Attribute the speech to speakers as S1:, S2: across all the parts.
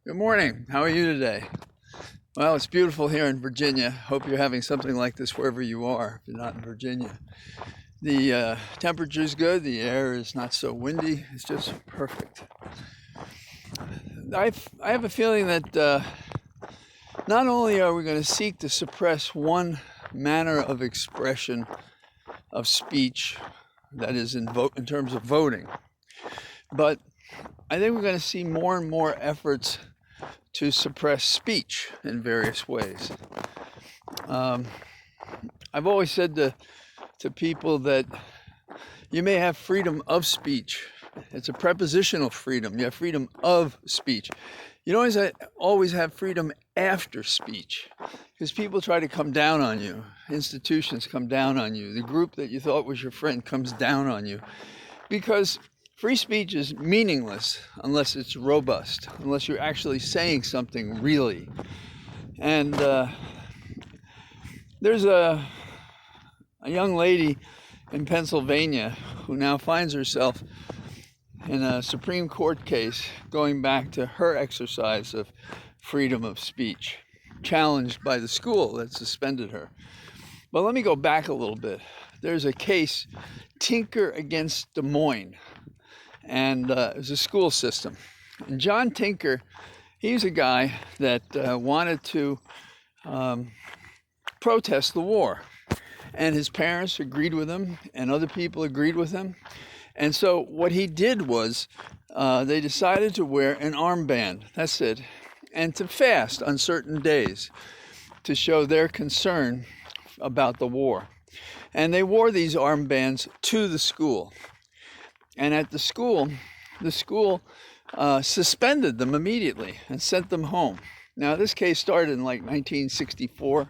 S1: Good morning. How are you today? Well, it's beautiful here in Virginia. Hope you're having something like this wherever you are, if you're not in Virginia. The temperature is good. The air is not so windy. It's just perfect. I have a feeling that not only are we going to seek to suppress one manner of expression of speech, that is in terms of voting, but I think we're going to see more and more efforts to suppress speech in various ways. I've always said to people that you may have freedom of speech. It's a prepositional freedom. You have freedom of speech. You don't always have freedom after speech, because people try to come down on you. Institutions come down on you. The group that you thought was your friend comes down on you, because free speech is meaningless unless it's robust, unless you're actually saying something really. And there's a young lady in Pennsylvania who now finds herself in a Supreme Court case going back to her exercise of freedom of speech, challenged by the school that suspended her. But let me go back a little bit. There's a case, Tinker against Des Moines, and it was a school system. And John Tinker, he's a guy that wanted to protest the war. And his parents agreed with him, and other people agreed with him. And so what he did was they decided to wear an armband. That's it. And to fast on certain days to show their concern about the war. And they wore these armbands to the school. And at the school suspended them immediately and sent them home. Now, this case started in like 1964,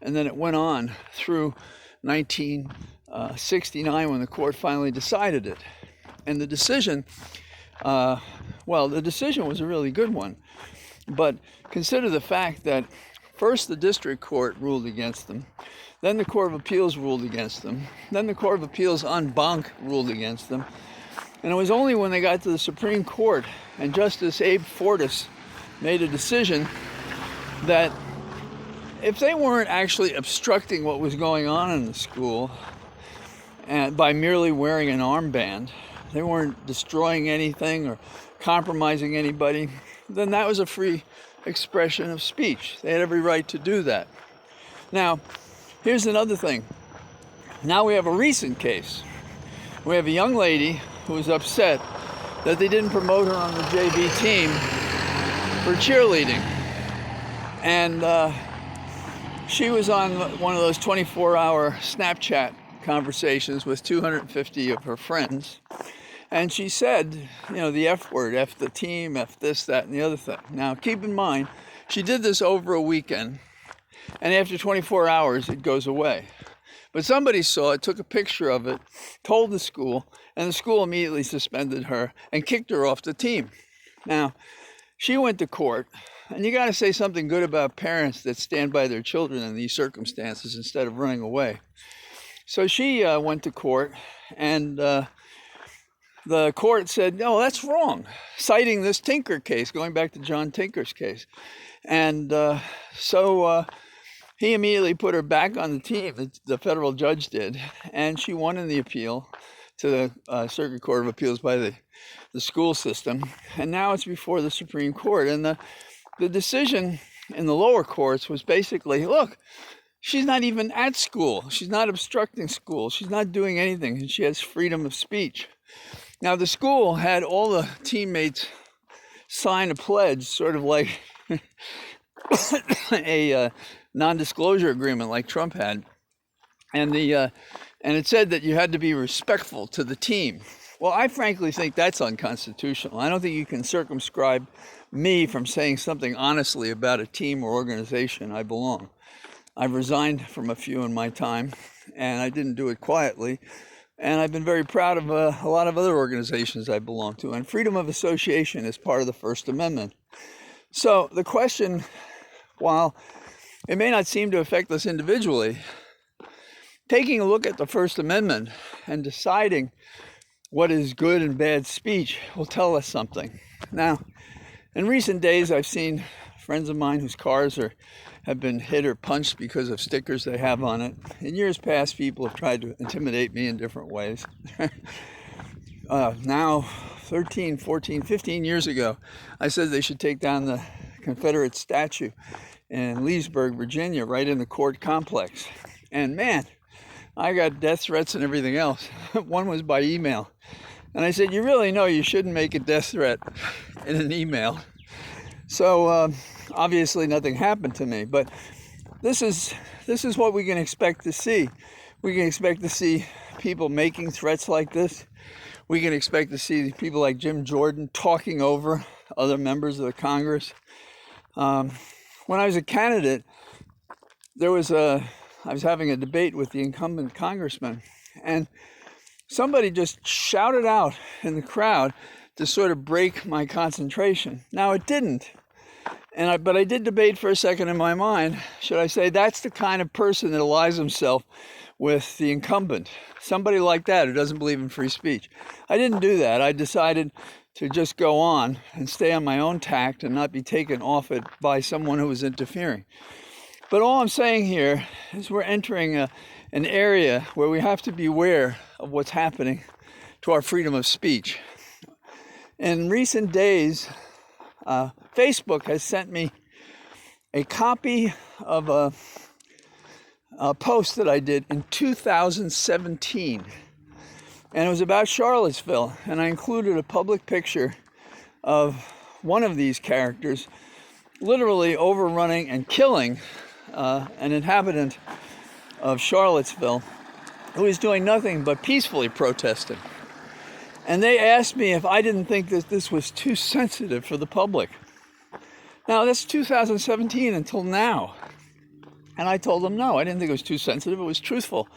S1: and then it went on through 1969 when the court finally decided it. And the decision, the decision was a really good one. But consider the fact that first the district court ruled against them, then the Court of Appeals ruled against them, then the Court of Appeals en banc ruled against them. And it was only when they got to the Supreme Court and Justice Abe Fortas made a decision that if they weren't actually obstructing what was going on in the school and by merely wearing an armband, they weren't destroying anything or compromising anybody, then that was a free expression of speech. They had every right to do that. Now, here's another thing. Now we have a recent case. We have a young lady who was upset that they didn't promote her on the JV team for cheerleading. And she was on one of those 24-hour Snapchat conversations with 250 of her friends. And she said, the F word, F the team, F this, that, and the other thing. Now, keep in mind, she did this over a weekend, and after 24 hours, it goes away. But somebody saw it, took a picture of it, told the school, and the school immediately suspended her and kicked her off the team. Now, she went to court, and you got to say something good about parents that stand by their children in these circumstances instead of running away. So she went to court, and the court said, no, that's wrong, citing this Tinker case, going back to John Tinker's case. And so he immediately put her back on the team, the federal judge did, and she won in the appeal to the Circuit Court of Appeals by the school system. And now it's before the Supreme Court. And the decision in the lower courts was basically, look, she's not even at school. She's not obstructing school. She's not doing anything. And she has freedom of speech. Now, the school had all the teammates sign a pledge, sort of like a non-disclosure agreement like Trump had. And it said that you had to be respectful to the team. Well, I frankly think that's unconstitutional. I don't think you can circumscribe me from saying something honestly about a team or organization I belong. I've resigned from a few in my time, and I didn't do it quietly. And I've been very proud of a lot of other organizations I belong to. And freedom of association is part of the First Amendment. So the question, while it may not seem to affect us individually, taking a look at the First Amendment and deciding what is good and bad speech will tell us something. Now, In recent days, I've seen friends of mine whose cars have been hit or punched because of stickers they have on it. In years past, people have tried to intimidate me in different ways. Now, 13, 14, 15 years ago, I said they should take down the Confederate statue in Leesburg, Virginia, right in the court complex. And man, I got death threats and everything else. One was by email. And I said, you really know you shouldn't make a death threat in an email. So obviously nothing happened to me, but this is what we can expect to see. We can expect to see people making threats like this. We can expect to see people like Jim Jordan talking over other members of the Congress. When I was a candidate, I was having a debate with the incumbent congressman, and somebody just shouted out in the crowd to sort of break my concentration. Now it didn't, but I did debate for a second in my mind. Should I say that's the kind of person that allies himself with the incumbent? Somebody like that who doesn't believe in free speech. I didn't do that. I decided to just go on and stay on my own tact and not be taken off it by someone who was interfering. But all I'm saying here is we're entering an area where we have to be aware of what's happening to our freedom of speech. In recent days, Facebook has sent me a copy of a post that I did in 2017. And it was about Charlottesville. And I included a public picture of one of these characters literally overrunning and killing an inhabitant of Charlottesville who is doing nothing but peacefully protesting. And they asked me if I didn't think that this was too sensitive for the public. Now, that's 2017 until now. And I told them, no, I didn't think it was too sensitive. It was truthful.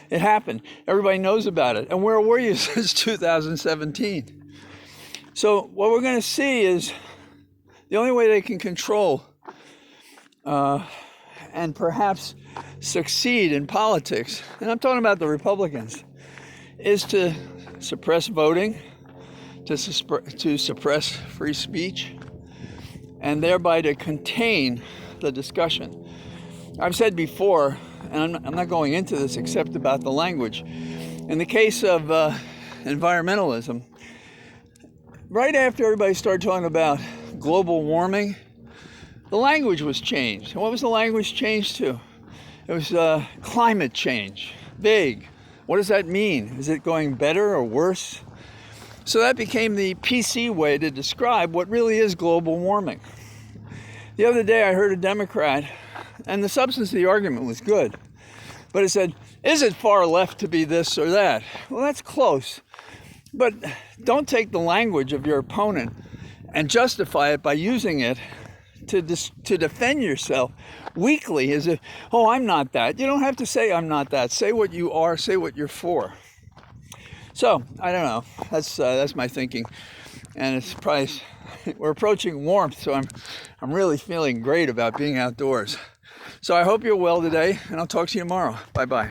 S1: It happened. Everybody knows about it. And where were you since 2017? So what we're going to see is the only way they can control and perhaps succeed in politics, and I'm talking about the Republicans, is to suppress voting, to suppress free speech, and thereby to contain the discussion. I've said before, and I'm not going into this except about the language. In the case of environmentalism, right after everybody started talking about global warming, the language was changed. And what was the language changed to? It was climate change, vague. What does that mean? Is it going better or worse? So that became the PC way to describe what really is global warming. The other day I heard a Democrat, and the substance of the argument was good, but it said, is it far left to be this or that? Well, that's close. But don't take the language of your opponent and justify it by using it to defend yourself weakly as if, oh, I'm not that. You don't have to say I'm not that. Say what you are. Say what you're for. So, I don't know. That's my thinking. And it's probably, we're approaching warmth, so I'm really feeling great about being outdoors. So I hope you're well today, and I'll talk to you tomorrow. Bye-bye.